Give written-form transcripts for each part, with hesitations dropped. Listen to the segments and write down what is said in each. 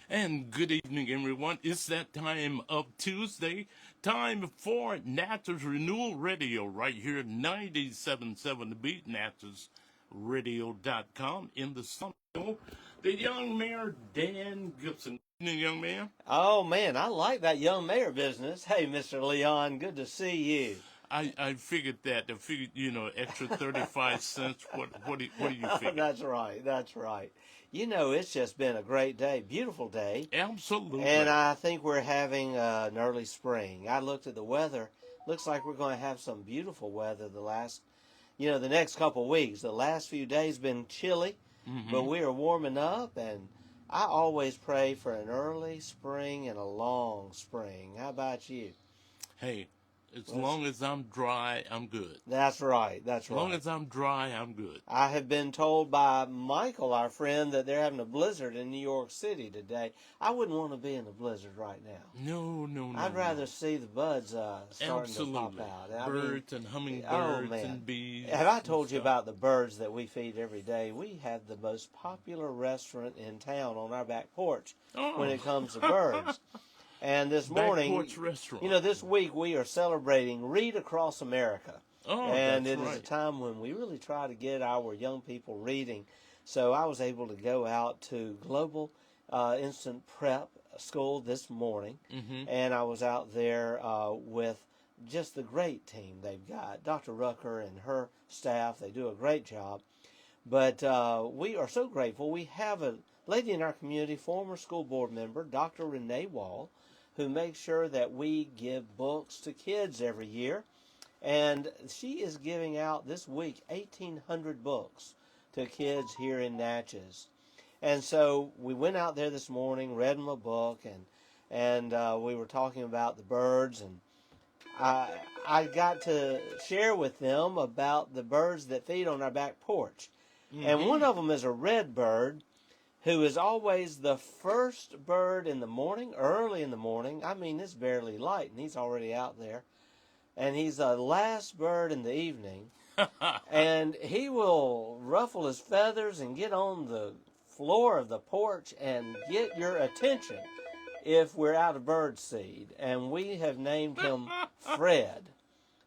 And good evening, everyone. It's that time of Tuesday, time for Natchez Renewal Radio right here, 97.7 The Beat, NatchezRadio.com in the studio. The young mayor, Dan Gibson. Good evening, young man. Oh man, I like that young mayor business. Hey, Mr. Leon, good to see you. I figured that. I figured, extra 35 cents. What do you figure? That's right, that's right. You know, it's just been a great day, beautiful day. Absolutely. And I think we're having an early spring. I looked at the weather. Looks like we're going to have some beautiful weather the next couple of weeks. The last few days been chilly, but we are warming up, and I always pray for an early spring and a long spring. How about you? Hey, as long as I'm dry, I'm good. That's right. That's right. As long as I'm dry, I'm good. I have been told by Michael, our friend, that they're having a blizzard in New York City today. I wouldn't want to be in a blizzard right now. No. I'd rather see the buds starting to pop out. Birds and hummingbirds and bees. Have I told you about the birds that we feed every day? We have the most popular restaurant in town on our back porch when it comes to birds. And this morning, this week we are celebrating Read Across America. And it is a time when we really try to get our young people reading. So I was able to go out to Global Instant Prep School this morning. And I was out there with just the great team they've got. Dr. Rucker and her staff, they do a great job. But we are so grateful. We have a lady in our community, former school board member, Dr. Renewal, who makes sure that we give books to kids every year. And she is giving out this week 1,800 books to kids here in Natchez. And so we went out there this morning, read them a book, and we were talking about the birds. And I got to share with them about the birds that feed on our back porch. And one of them is a red bird, who is always the first bird in the morning, early in the morning. I mean, it's barely light, and he's already out there. And he's the last bird in the evening. And he will ruffle his feathers and get on the floor of the porch and get your attention if we're out of bird seed. And we have named him Fred,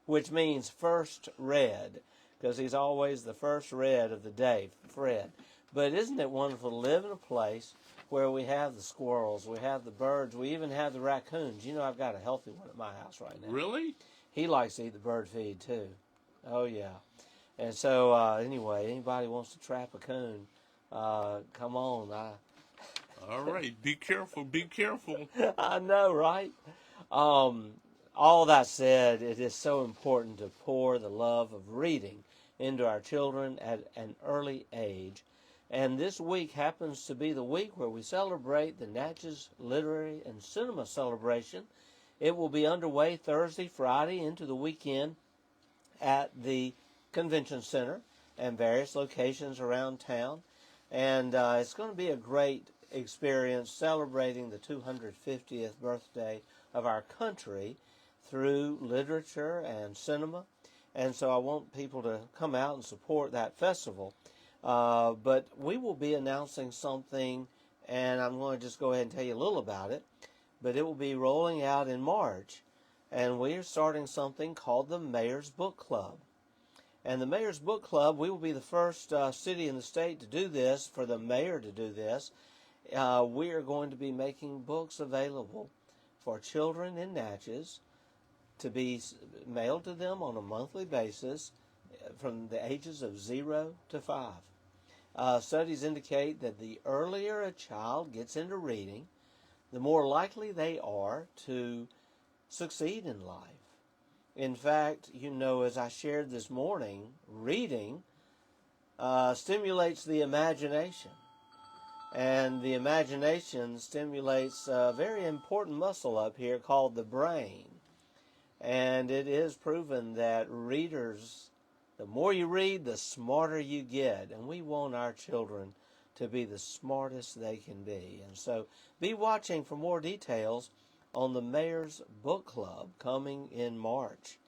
which means first red, because he's always the first red of the day, Fred. But isn't it wonderful to live in a place where we have the squirrels, we have the birds, we even have the raccoons? You know, I've got a healthy one at my house right now. Really? He likes to eat the bird feed, too. Oh, yeah. And so, anyway, anybody wants to trap a coon, come on. All right. Be careful. Be careful. I know, right? All that said, it is so important to pour the love of reading into our children at an early age. And this week happens to be the week where we celebrate the Natchez Literary and Cinema Celebration. It will be underway Thursday, Friday, into the weekend at the Convention Center and various locations around town. And it's going to be a great experience celebrating the 250th birthday of our country through literature and cinema. And so I want people to come out and support that festival. But we will be announcing something, and I'm going to just go ahead and tell you a little about it. But it will be rolling out in March, and we are starting something called the Mayor's Book Club. And the Mayor's Book Club, we will be the first city in the state to do this, for the mayor to do this. We are going to be making books available for children in Natchez to be mailed to them on a monthly basis from the ages of 0 to 5. Studies indicate that the earlier a child gets into reading, the more likely they are to succeed in life. In fact, as I shared this morning, reading stimulates the imagination. And the imagination stimulates a very important muscle up here called the brain. And it is proven that readers, the more you read, the smarter you get. And we want our children to be the smartest they can be. And so be watching for more details on the Mayor's Book Club coming in March.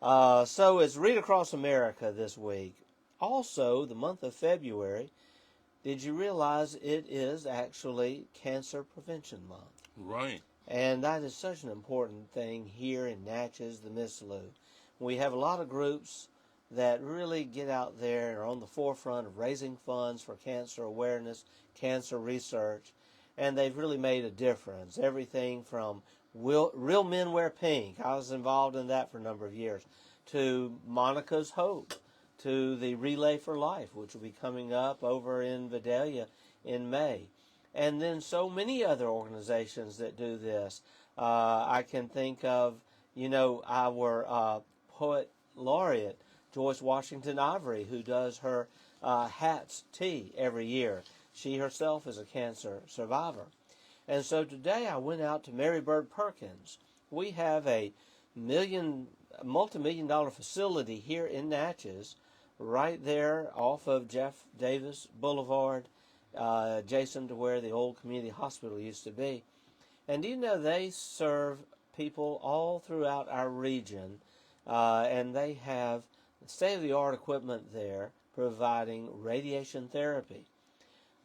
So it's Read Across America this week. Also, the month of February, did you realize it is actually Cancer Prevention Month? Right. And that is such an important thing here in Natchez, the Miss Lou. We have a lot of groups that really get out there and are on the forefront of raising funds for cancer awareness, cancer research, and they've really made a difference. Everything from Real Men Wear Pink, I was involved in that for a number of years, to Monica's Hope, to the Relay for Life, which will be coming up over in Vidalia in May. And then so many other organizations that do this. I can think of, our poet laureate, Joyce Washington Ivory, who does her Hats tea every year. She herself is a cancer survivor. And so today I went out to Mary Bird Perkins. We have a multi-million-dollar facility here in Natchez, right there off of Jeff Davis Boulevard, adjacent to where the old community hospital used to be. And they serve people all throughout our region, and they have state-of-the-art equipment there providing radiation therapy.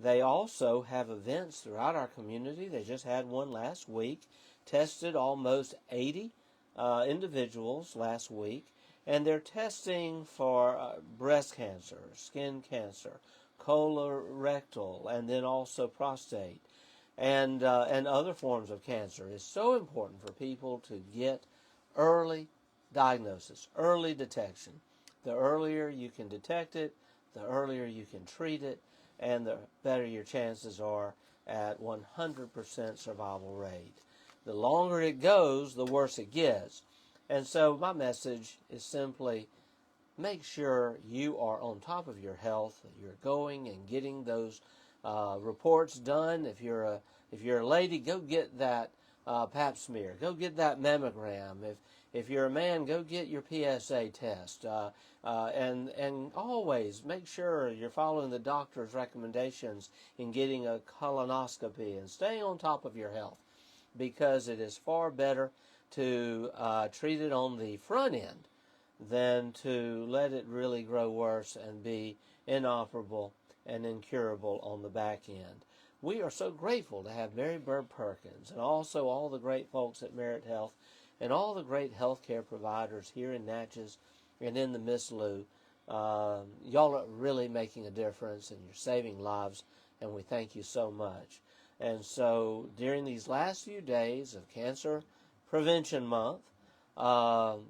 They also have events throughout our community. They just had one last week, tested almost 80 individuals last week, and they're testing for breast cancer, skin cancer, colorectal, and then also prostate, and other forms of cancer. It's so important for people to get early diagnosis, early detection. The earlier you can detect it, the earlier you can treat it, and the better your chances are at 100% survival rate. The longer it goes, the worse it gets. And so my message is simply make sure you are on top of your health, that you're going and getting those reports done. If you're a lady, go get that pap smear. Go get that mammogram. If you're a man, go get your PSA test. And always make sure you're following the doctor's recommendations in getting a colonoscopy and staying on top of your health, because it is far better to treat it on the front end than to let it really grow worse and be inoperable and incurable on the back end. We are so grateful to have Mary Bird Perkins and also all the great folks at Merit Health and all the great healthcare providers here in Natchez and in the Miss Lou. Y'all are really making a difference and you're saving lives, and we thank you so much. And so during these last few days of Cancer Prevention Month,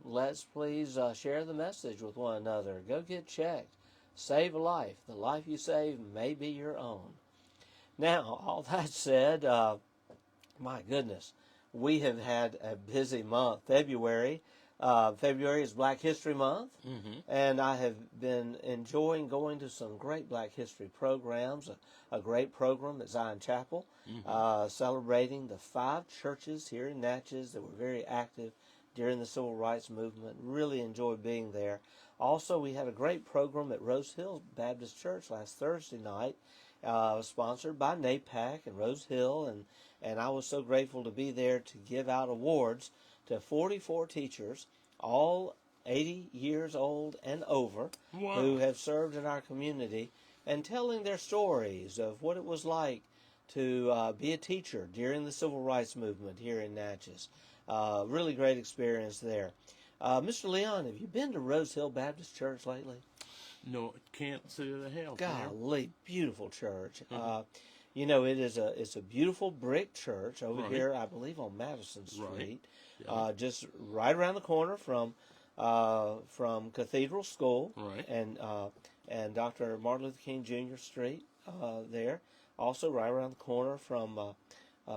let's please share the message with one another. Go get checked. Save a life. The life you save may be your own. Now, all that said, my goodness, we have had a busy month. February is Black History Month, and I have been enjoying going to some great Black History programs. A great program at Zion Chapel, celebrating the 5 churches here in Natchez that were very active during the Civil Rights Movement. Really enjoyed being there. Also, we had a great program at Rose Hill Baptist Church last Thursday night, sponsored by NAPAC and Rose Hill, and I was so grateful to be there to give out awards to 44 teachers, all 80 years old and over, who have served in our community, and telling their stories of what it was like to be a teacher during the Civil Rights Movement here in Natchez. Really great experience there. Mr. Leon, have you been to Rose Hill Baptist Church lately? No, can't say that I have. Golly, beautiful church. It's a beautiful brick church over here, I believe, on Madison Street, just right around the corner from Cathedral School, and Dr. Martin Luther King Jr. Street there. Also, right around the corner from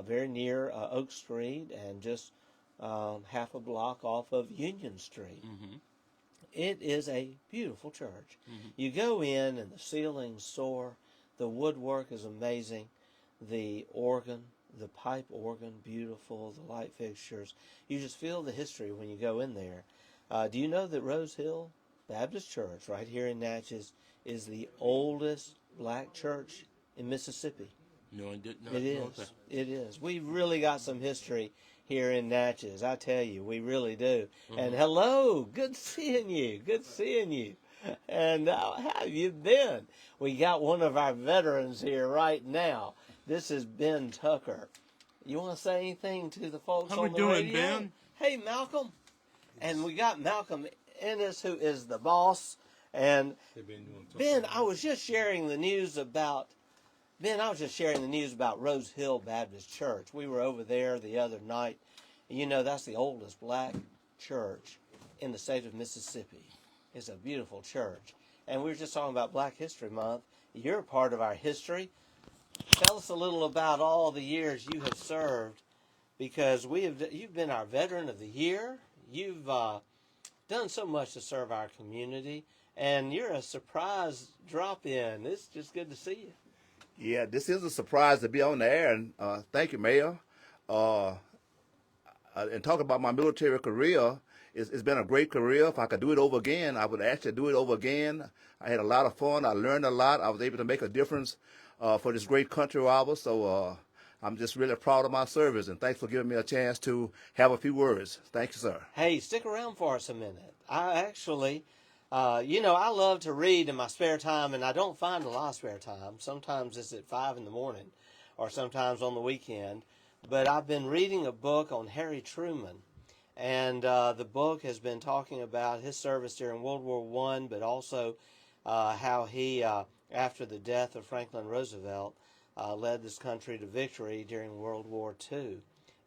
very near Oak Street, and just half a block off of Union Street. It is a beautiful church. You go in and the ceilings soar. The woodwork is amazing. The organ, the pipe organ, beautiful. The light fixtures. You just feel the history when you go in there. Do you know that Rose Hill Baptist Church right here in Natchez is the oldest black church in Mississippi? No, I did not know that. It is. We've really got some history here in Natchez. I tell you, we really do. And hello, good seeing you. And how have you been? We got one of our veterans here right now. This is Ben Tucker. You want to say anything to the folks How we on the doing, radio? Ben? Hey, Malcolm. And we got Malcolm Ennis, who is the boss. And Ben, I was just sharing the news about Rose Hill Baptist Church. We were over there the other night. You know, that's the oldest black church in the state of Mississippi. It's a beautiful church. And we were just talking about Black History Month. You're a part of our history. Tell us a little about all the years you have served, because you've been our Veteran of the Year. You've done so much to serve our community, and you're a surprise drop-in. It's just good to see you. Yeah, this is a surprise to be on the air, and thank you, Mayor. And talking about my military career, it's been a great career. If I could do it over again, I would actually do it over again. I had a lot of fun. I learned a lot. I was able to make a difference for this great country of ours. So I'm just really proud of my service, and thanks for giving me a chance to have a few words. Thank you, sir. Hey, stick around for us a minute. I actually, I love to read in my spare time, and I don't find a lot of spare time. Sometimes it's at 5 in the morning or sometimes on the weekend. But I've been reading a book on Harry Truman, and the book has been talking about his service during World War I, but also how he, after the death of Franklin Roosevelt, led this country to victory during World War II.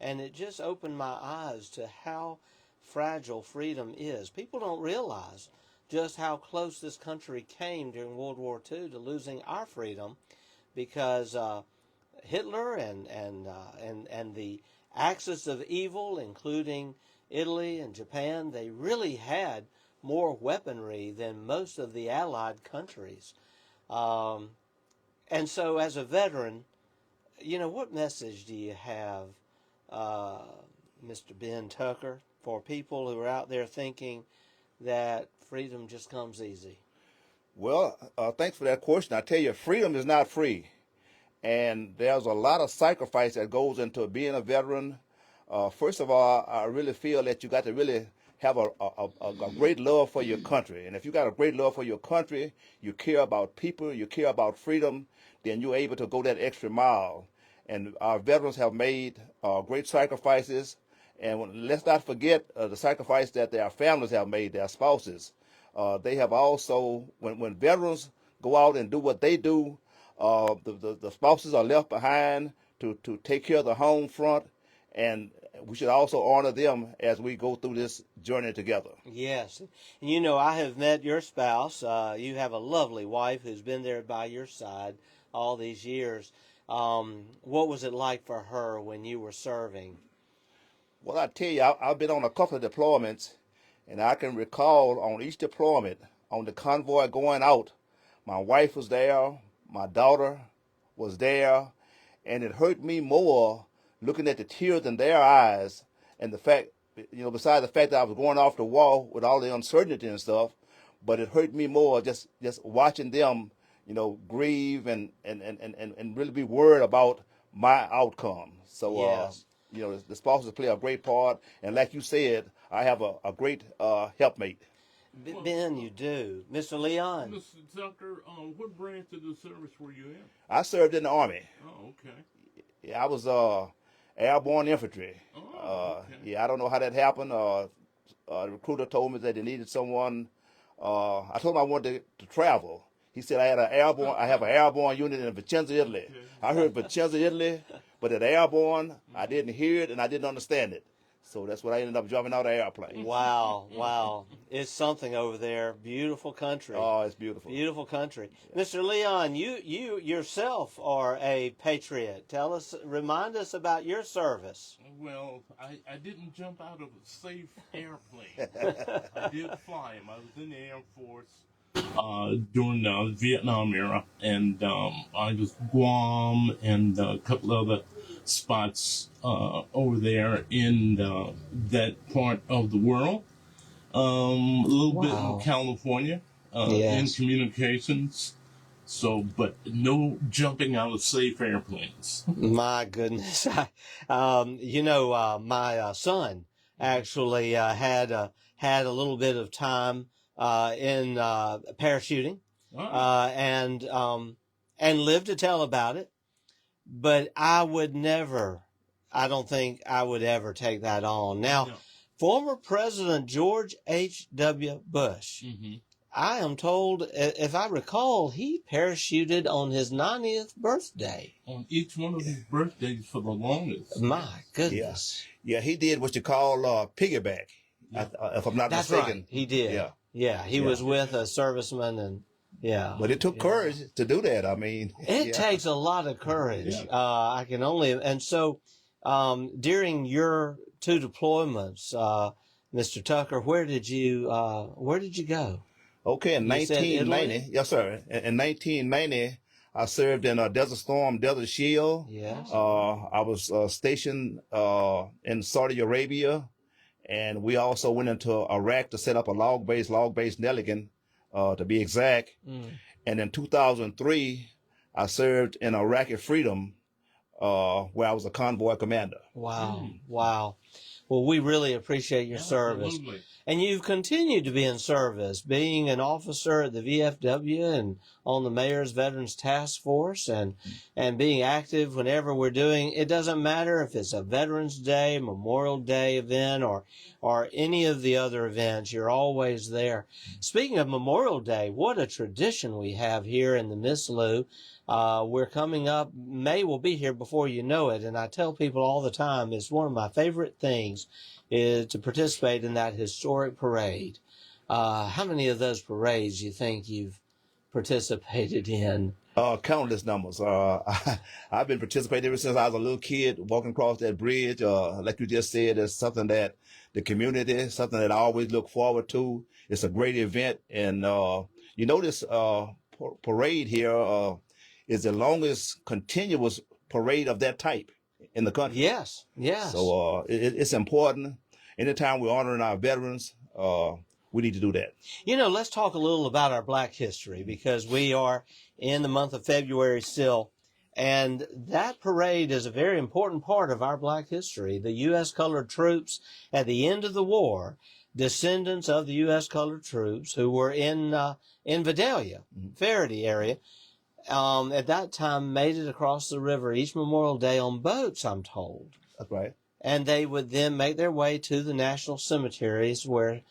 And it just opened my eyes to how fragile freedom is. People don't realize just how close this country came during World War II to losing our freedom, because Hitler and the axis of evil, including Italy and Japan, they really had more weaponry than most of the Allied countries. And so as a veteran, what message do you have, Mr. Ben Tucker, for people who are out there thinking that freedom just comes easy? Well, thanks for that question. I tell you, freedom is not free. And there's a lot of sacrifice that goes into being a veteran. First of all, I really feel that you got to really have a great love for your country. And if you got a great love for your country, you care about people, you care about freedom, then you're able to go that extra mile. And our veterans have made great sacrifices. And let's not forget the sacrifice that their families have made, their spouses. They have also, when veterans go out and do what they do, the spouses are left behind to take care of the home front, and we should also honor them as we go through this journey together. Yes. And I have met your spouse. You have a lovely wife who's been there by your side all these years. What was it like for her when you were serving? Well, I tell you, I've been on a couple of deployments, and I can recall on each deployment, on the convoy going out, my wife was there, my daughter was there, and it hurt me more looking at the tears in their eyes, and the fact, besides the fact that I was going off the wall with all the uncertainty and stuff, but it hurt me more just watching them, grieve and really be worried about my outcome. So, yes. The spouses play a great part, and like you said, I have a great helpmate. Ben, you do. Mr. Leon. Mr. Tucker, what branch of the service were you in? I served in the Army. Oh, okay. Yeah, I was airborne infantry. Oh, okay. Yeah, I don't know how that happened. The recruiter told me that they needed someone. I told him I wanted to travel. He said I have an airborne unit in Vicenza, Italy. Okay. I heard Vicenza, Italy, but at airborne, I didn't hear it and I didn't understand it. So that's what I ended up jumping out of the airplane. Wow. It's something over there. Beautiful country. Oh, it's beautiful. Beautiful country. Yeah. Mr. Leon, you yourself are a patriot. Remind us about your service. Well, I didn't jump out of a safe airplane. I did fly him. I was in the Air Force during the Vietnam era, and I was Guam and a couple other spots over there in that part of the world. A little bit in California, in communications. So, but no jumping out of safe airplanes. My goodness. My son actually had a little bit of time in parachuting, Wow. and lived to tell about it. But I don't think I would ever take that on. Now, No. former President George H.W. Bush, I am told, if I recall, he parachuted on his 90th birthday. On each one of his birthdays for the longest. My goodness. Yeah, he did what you call piggyback, Yeah. if I'm not That's mistaken. right. He did. Yeah. Yeah, he was with a serviceman, and yeah. But it took courage to do that. I mean, It takes a lot of courage. I can only, and so during your 2 deployments, Mr. Tucker, where did you go? Okay, in You said 1990, Italy? yes, sir. In 1990, I served in Desert Storm, Desert Shield. Yes. I was stationed in Saudi Arabia, and we also went into Iraq to set up a log base Nelligan, to be exact. And in 2003, I served in Iraqi Freedom, where I was a convoy commander. Wow. Wow. Well, we really appreciate your service. Absolutely. And you've continued to be in service, being an officer at the VFW and on the Mayor's Veterans Task Force, and being active whenever we're doing. It doesn't matter if it's a Veterans Day, Memorial Day event, or any of the other events. You're always there. Speaking of Memorial Day, what a tradition we have here in the Miss Lou. We're coming up. May will be here before you know it. And I tell people all the time, it's one of my favorite things is to participate in that historic parade. How many of those parades do you think you've participated in? Countless numbers. I've been participating ever since I was a little kid, walking across that bridge. Like you just said, it's something that the community, something that I always look forward to. It's a great event. And, this parade here is the longest continuous parade of that type in the country. Yes, yes. So it's important. Anytime we're honoring our veterans, we need to do that. Let's talk a little about our Black history, because we are in the month of February still. And that parade is a very important part of our Black history. The U.S. colored troops at the end of the war, descendants of the U.S. colored troops who were in Vidalia, Faraday area, at that time made it across the river each Memorial Day on boats, I'm told. That's right. And they would then make their way to the national cemeteries where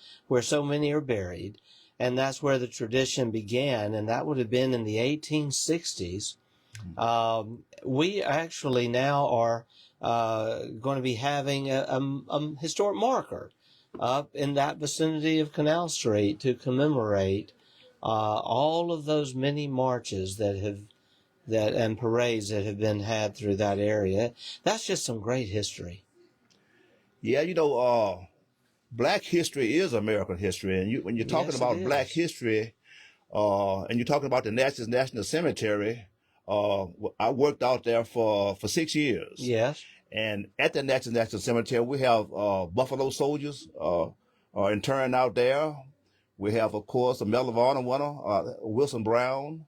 so many are buried. And that's where the tradition began. And that would have been in the 1860s. We actually now are going to be having a historic marker up in that vicinity of Canal Street to commemorate all of those many marches and parades that have been had through that area. That's just some great history. Yeah, Black history is American history, and when you're talking about Black history, and you're talking about the Natchez National Cemetery, I worked out there for 6 years. Yes. And at the Natchez National Cemetery, we have Buffalo soldiers interned out there. We have, of course, a Medal of Honor winner, Wilson Brown,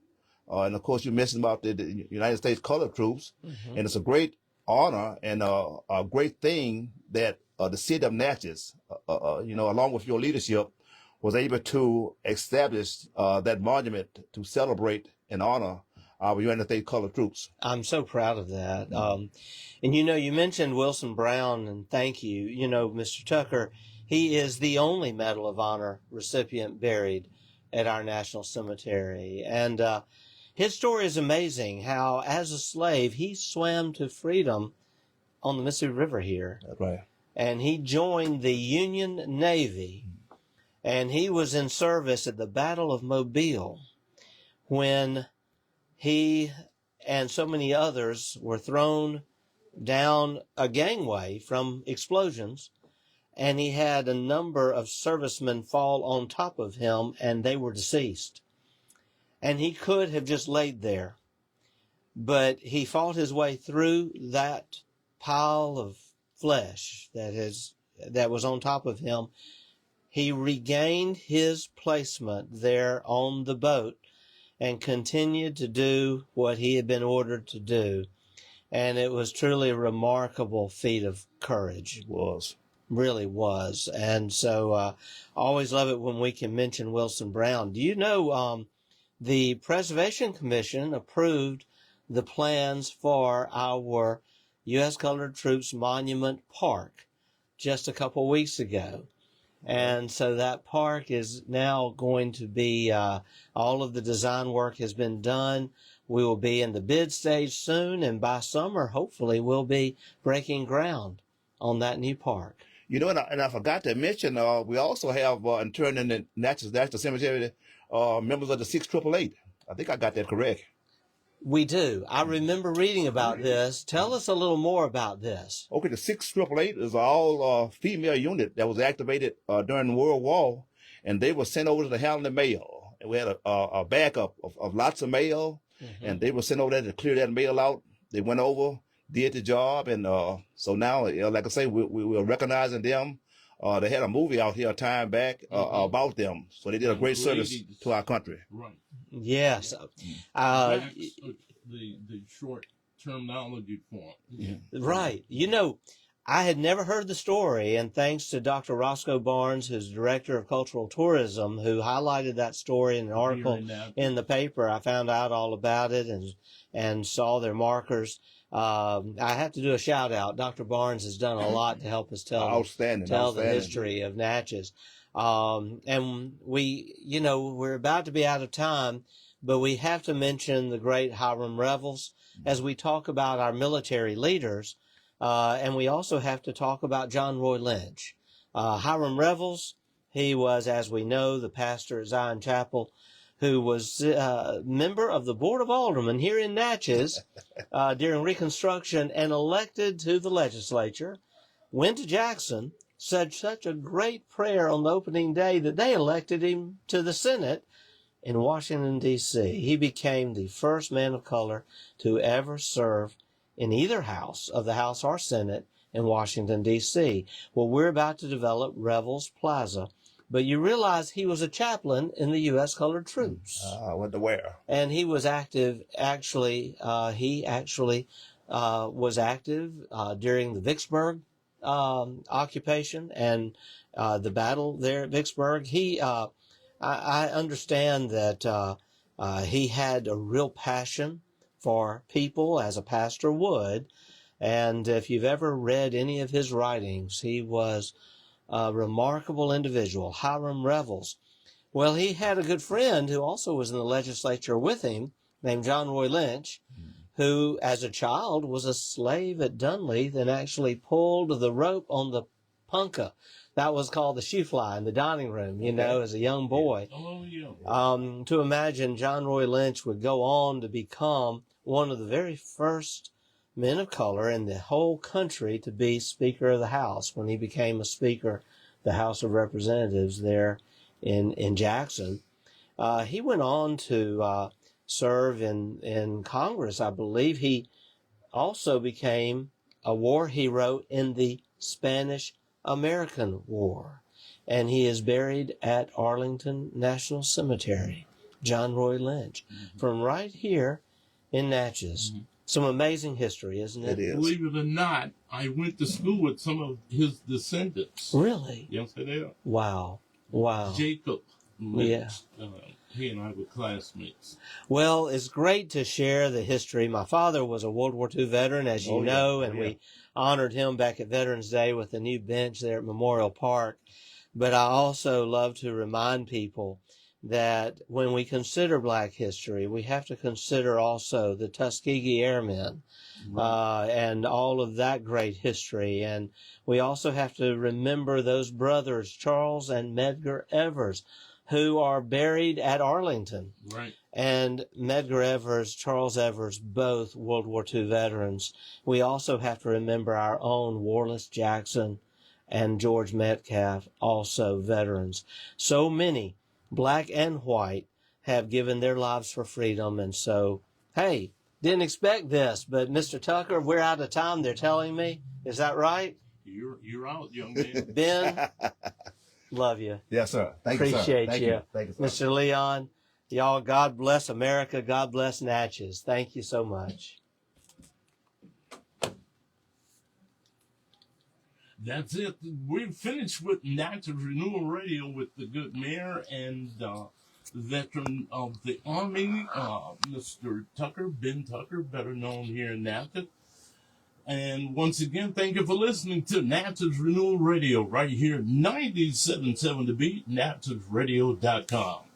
and of course you mentioned about the United States colored troops, and it's a great honor and a great thing that the city of Natchez, along with your leadership, was able to establish that monument to celebrate and honor our United States colored troops. I'm so proud of that. And you mentioned Wilson Brown, and thank you. Mr. Tucker, he is the only Medal of Honor recipient buried at our national cemetery. And his story is amazing, how as a slave, he swam to freedom on the Mississippi River here. That's right. And he joined the Union Navy, and he was in service at the Battle of Mobile when he and so many others were thrown down a gangway from explosions, and he had a number of servicemen fall on top of him, and they were deceased. And he could have just laid there, but he fought his way through that pile of flesh that was on top of him. He regained his placement there on the boat and continued to do what he had been ordered to do. And it was truly a remarkable feat of courage. It was. really was. And so I always love it when we can mention Wilson Brown. Do you know the Preservation Commission approved the plans for our U.S. Colored Troops Monument Park just a couple weeks ago? And so that park is now going to be, all of the design work has been done. We will be in the bid stage soon, and by summer, hopefully, we'll be breaking ground on that new park. You know, and I forgot to mention, we also have interned in the Natchez National Cemetery members of the 6888. I think I got that correct. We do. I remember reading about this. Tell us a little more about this. Okay, the 6888 is an all female unit that was activated during World War, and they were sent over to handle the mail. And we had a backup of lots of mail, and they were sent over there to clear that mail out. They went over, did the job, and so now, like I say, we are recognizing them. They had a movie out here a time back about them, so they did a great service to our country. Right. Yes. That's the short terminology for it. Right. You know, I had never heard the story, and thanks to Dr. Roscoe Barnes, who's Director of Cultural Tourism, who highlighted that story in an article in the paper, I found out all about it and saw their markers. I have to do a shout out. Dr. Barnes has done a lot to help us tell the history of Natchez. And we're about to be out of time, but we have to mention the great Hiram Revels as we talk about our military leaders. And we also have to talk about John Roy Lynch. Hiram Revels, he was, as we know, the pastor at Zion Chapel, who was a member of the Board of Aldermen here in Natchez during Reconstruction and elected to the legislature, went to Jackson, said such a great prayer on the opening day that they elected him to the Senate in Washington, D.C. He became the first man of color to ever serve in either house of the House or Senate in Washington, D.C. Well, we're about to develop Revels Plaza, but you realize he was a chaplain in the U.S. Colored Troops. What to wear? And he was active, was active during the Vicksburg occupation and the battle there at Vicksburg. I understand that he had a real passion for people, as a pastor would. And if you've ever read any of his writings, he was a remarkable individual, Hiram Revels. Well, he had a good friend who also was in the legislature with him, named John Roy Lynch, who, as a child, was a slave at Dunleith and actually pulled the rope on the punka. That was called the shoe fly in the dining room, as a young boy. Oh, yeah. To imagine John Roy Lynch would go on to become one of the very first men of color in the whole country to be Speaker of the House when he became a Speaker, the House of Representatives there in Jackson. He went on to serve in Congress. I believe he also became a war hero in the Spanish-American War. And he is buried at Arlington National Cemetery, John Roy Lynch, from right here in Natchez. Some amazing history, isn't it? It is. Believe it or not, I went to school with some of his descendants. Really? Yes, I did. Wow. Jacob Lynch. Yeah. He and I were classmates. Well, it's great to share the history. My father was a World War II veteran, as you know, and we honored him back at Veterans Day with a new bench there at Memorial Park. But I also love to remind people that when we consider Black history, we have to consider also the Tuskegee Airmen and all of that great history. And we also have to remember those brothers, Charles and Medgar Evers, who are buried at Arlington. Right. And Medgar Evers, Charles Evers, both World War II veterans. We also have to remember our own Warless Jackson and George Metcalf, also veterans. So many, Black and white, have given their lives for freedom. And so, hey, didn't expect this, but Mr. Tucker, we're out of time, they're telling me. Is that right? You're out, young man. Ben, love you. Yes, sir. Thank you, sir. Appreciate Thank you. Thank you, sir. Mr. Leon, y'all, God bless America. God bless Natchez. Thank you so much. That's it. We're finished with Natchez Renewal Radio with the good mayor and veteran of the Army, Mr. Tucker, Ben Tucker, better known here in Natchez. And once again, thank you for listening to Natchez Renewal Radio right here, 97.7 The Beat, natchezradio.com.